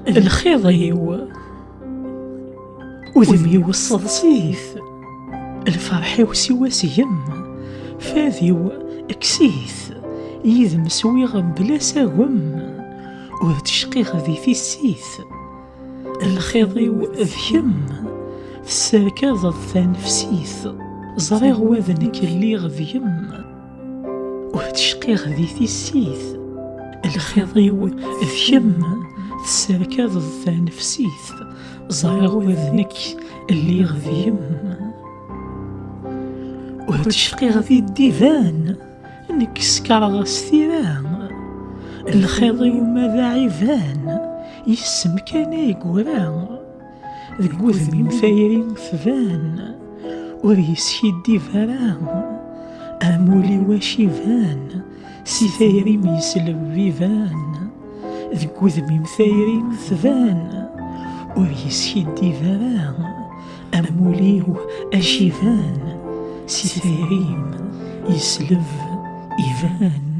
الخيضيو وذميو الصدصيث الفرحي وسواس يم فاذيو اكسيث يذم سويغ بلا ساهم وتشقيغ ذي في السيث الخيضيو ذيم السركاض الثانفسيث زريغ وذنك اللي غذيم وتشقيغ ذي في السيث الخيضيو ذيم السركاض الثانفسيث زريغ وذنك اللي غذيم وتشقيغ ذي الديفان انك سكرغ ستيران الخيضيو ماذا عيفان يسم كان يقوران ذك وذمي مثايرين ثبان وريسكي الديفان امولي وشيفان سيثايري ميسلب فيفان ذك وذمي مثايرين ثبان وريسكي الديفان امولي واشيفان سيثايري يسلب إيفان.